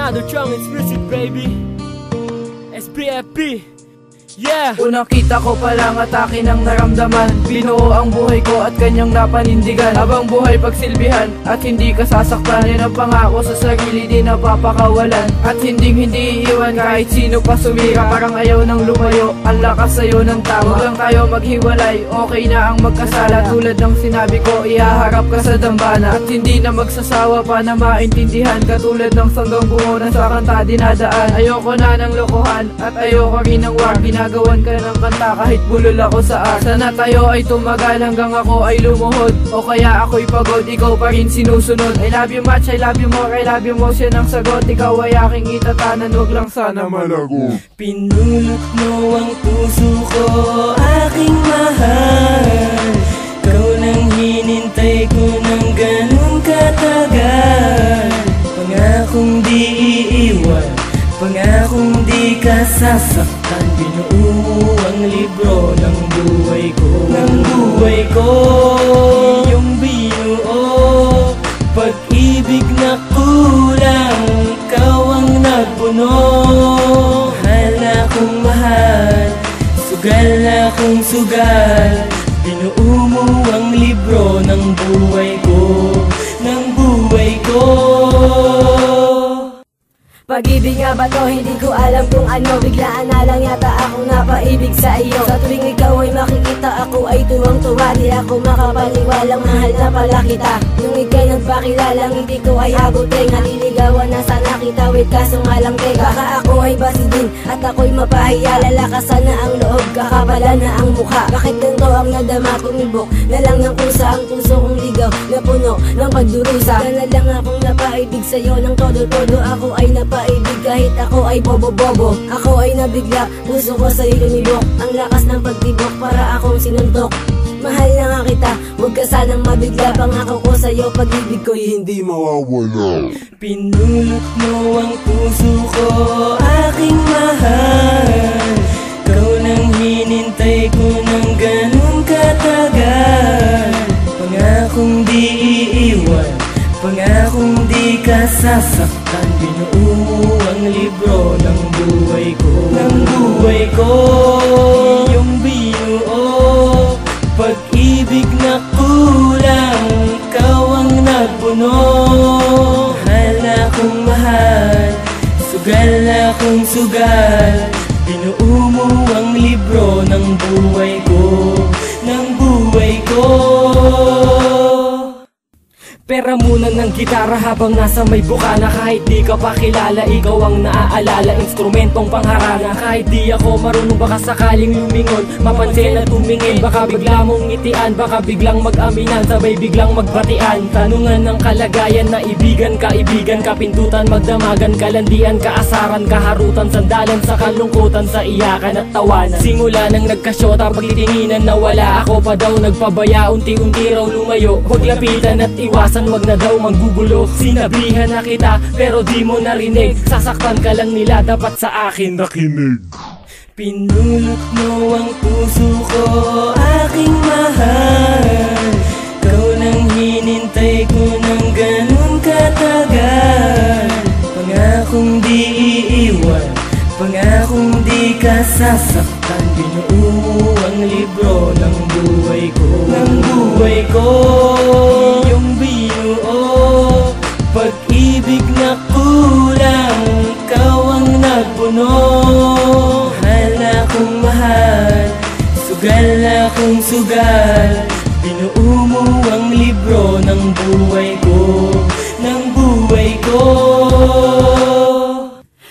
another chunk, it's music baby. SPFP. Yeah! Unang kita ko palang atake ng naramdaman. Binuo ang buhay ko at kanyang napanindigan. Habang buhay pagsilbihan at hindi ka sasaktan. Yan ang pangako sa sarili, di napapakawalan. At hindi iiwan kahit sino pa sumira. Parang ayaw nang lumayo, ang lakas sa'yo ng tama. Huwag lang tayo maghiwalay, okay na ang magkasala. Tulad ng sinabi ko, ihaharap ka sa dambana. At hindi na magsasawa pa na maintindihan. Katulad ng sanggang bungo na sa kanta dinadaan. Ayoko na ng lokohan at ayoko rin ng war. Ginagawan ka ng kanta kahit bulol ako sa art. Sana tayo ay tumagal hanggang ako ay lumuhod. O kaya ako'y pagod, ikaw pa rin sinusunod. I love you much, I love you more, I love you most. Yan ang sagot, ikaw ay aking itatanan. Huwag lang sana malago. Pinulot mo ang puso ko, aking mahal. Ikaw nang hinintay ko ng ganun katagal. Pangakong di iiwan, pangakong di ka sasaktan. Binuo mo ang libro ng buhay ko, ng buhay ko. Iyong binuo, pag-ibig na kulang, ikaw ang nagpuno. Mahal na akong mahal, sugal na akong sugal. Binuo mo ang libro ng buhay ko, ng buhay ko. Pag-ibig nga ba to? Hindi ko alam kung ano. Biglaan na lang yata akong napaibig sa iyo. Sa tuwing ikaw ay makikita, ako ay tuwang-tuwa. Di ako makapaniwalang mahal na pala kita. Nung ika'y nagpakilala, ngiti ko ay abutin. Naliligawan na sana kita, wait kaso nga lang te. Baka ako ay basidin at ako'y mapahiya. Lalakasan na ang loob, kakapala na ang mukha. Bakit ganito ang nadama, tumibok na lang ng kusa. Ang puso kong ligaw na puno ng pagdurusa. Sana lang akong napaibig sa'yo ng todo-todo. Ako ay napaibig kahit ako ay bobo-bobo. Ako ay nabigla, puso ko sa'yo lumibok. Ang lakas ng pagtibok para akong sinuntok. Mahal na nga kita, huwag ka sanang mabigla. Pangako ko sa'yo, pag-ibig ko'y hindi mawawala. Pinulot mo ang puso ko, aking mahal. Ikaw nang hinintay ko ng ganun katagal. Pangakong di iiwan, pangakong di ka sasaktan. Binuo mo ang libro ng buhay ko, ng buhay ko. Iyong binuo, pag-ibig na kulang, ikaw ang nagpuno. Mahal na akong mahal, sugal na akong sugal. Binuo mo ang libro ng buhay ko, ng buhay ko. Pera muna ng gitara habang nasa may bukana. Kahit di ka pa kilala, ikaw ang naaalala. Instrumentong pangharana. Kahit di ako marunong, baka sakaling lumingon, mapansin at tumingin. Baka bigla mong ngitian, baka biglang mag-aminan, sabay biglang magbatian. Tanungan ng kalagayan na ibigan, kaibigan, kapindutan, magdamagan, kalandian, kaasaran, kaharutan, sandalan sa kalungkutan, sa iyakan at tawanan. Simula nang nagkasyota, pagtitinginan na wala. Ako pa daw nagpabaya, unti-unti raw lumayo. Huwag lapitan at iwasan, wag na daw manggugulo. Sinabihan na kita pero di mo narinig. Sasaktan ka lang nila, dapat sa akin nakinig. Pinulot mo ang puso ko, aking mahal. Ikaw nang hinintay ko ng ganun katagal. Pangakong di iiwan, pangakong di ka sasaktan. Binuo mo ang libro ng buhay ko, ng buhay ko. Iyong binuo, pag-ibig na kulang, ikaw ang nagpuno. Mahal na akong mahal, sugal na akong sugal. Binuo mo ang libro ng buhay ko, ng buhay ko.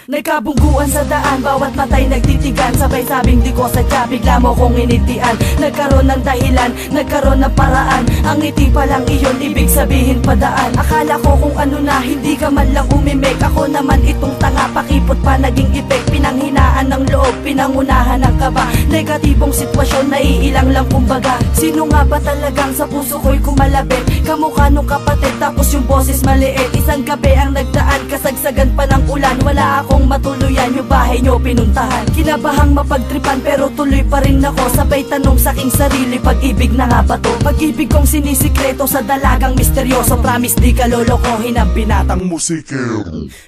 Nagkabungguan sa daan, bawat matay nagtitigan. Sabay sabing di ko sadya, bigla mo kong initian. Nagkaroon ng dahilan, nagkaroon ng paraan. Ang ngiti pa lang iyon, ibig sabihin padaan. Akala ko kung ano na, hindi ka man lang umimik. Ako naman itong tanga, pakipot pa naging epek. Pinanghinaan kasagaan ng loob, pinangunahan ng kaba. Negatibong sitwasyon, naiilang lang kumbaga. Sino nga ba talagang sa puso ko'y kumalabit? Kamukha nung kapatid, tapos yung boses maliit. Isang gabi ang nagdaan, kasagsagan pa ng ulan. Wala akong matuluyan, yung bahay nyo pinuntahan. Kinabahang mapagtripan, pero tuloy pa rin ako. Sabay tanong sa aking sarili, pag-ibig na nga ba to? Pag-ibig kong sinisikreto sa dalagang misteryoso. Promise di ka lolokohin ang binatang musikero.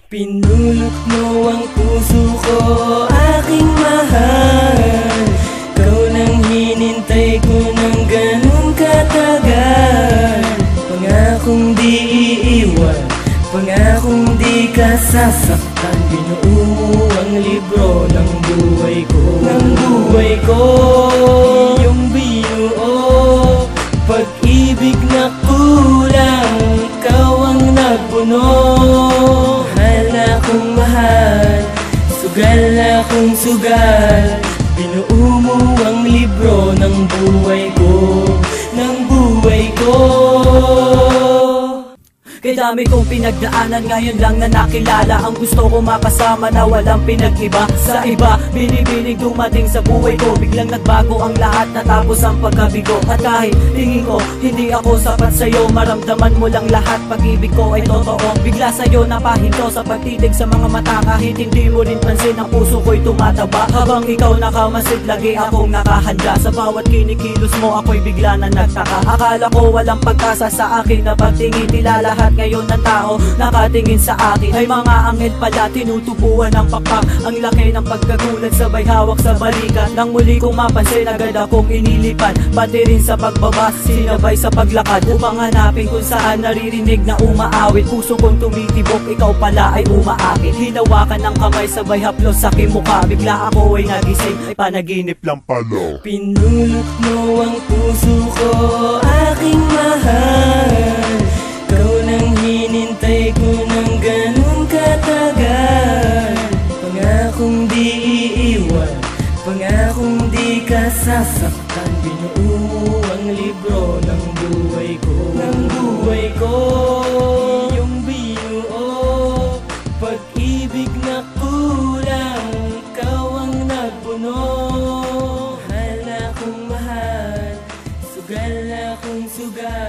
Pinulot mo ang puso ko, aking mahal. Ikaw nang hinintay ko ng ganun katagal. Pangakong di iiwan, pangakong di ka sasaktan. Binuo mo ang libro ng buhay ko, ng buhay ko. Iyong binuo, pag-ibig na kulang, ikaw ang nagpuno. Mahal na akong mahal, sugal na akong sugal. Binuo mo ang libro ng buhay ko, ng buhay ko. Kay dami kong pinagdaanan, ngayon lang na nakilala ang gusto ko makasama na walang pinag-iba sa iba. Binibining dumating sa buhay ko, biglang nagbago ang lahat, natapos ang pagkabigo. At kahit tingin ko, hindi ako sapat sa'yo, maramdaman mo lang lahat, pag-ibig ko ay totoo. Bigla sa'yo napahinto sa pagtitig sa mga mata, kahit hindi mo rin pansin, ang puso ko'y tumataba. Habang ikaw nakamasid, lagi akong nakahanda. Sa bawat kinikilos mo, ako'y bigla na nagtaka. Akala ko walang pag-asa sa akin na pagtingin, tila lahat ngayon ng tao nakatingin sa akin ay mga anghel pala, tinutubuan ng pakpak. Ang laki ng pagkagulat, sabay hawak sa balikat. Nang muli kong mapansin, agad akong inilipan, pati rin sa pagbaba, sinabay sa paglakad, upang hanapin kung saan naririnig na umaawit. Puso kong tumitibok, ikaw pala ay umaakit. Hinawakan ng kamay, sabay haplos sa aking mukha. Bigla ako ay nagising, ay panaginip lang pala. Pinulot mo ang puso ko, aking mahal. Ikaw nang hinintay ko ng ganun katagal. Pangakong di iiwan, pangakong di ka sasaktan. Binuo mo ang libro ng buhay ko, ng buhay ko. Iyong binuo, pag-ibig na kulang, ikaw ang nagpuno. Mahal na akong mahal, sugal na akong sugal.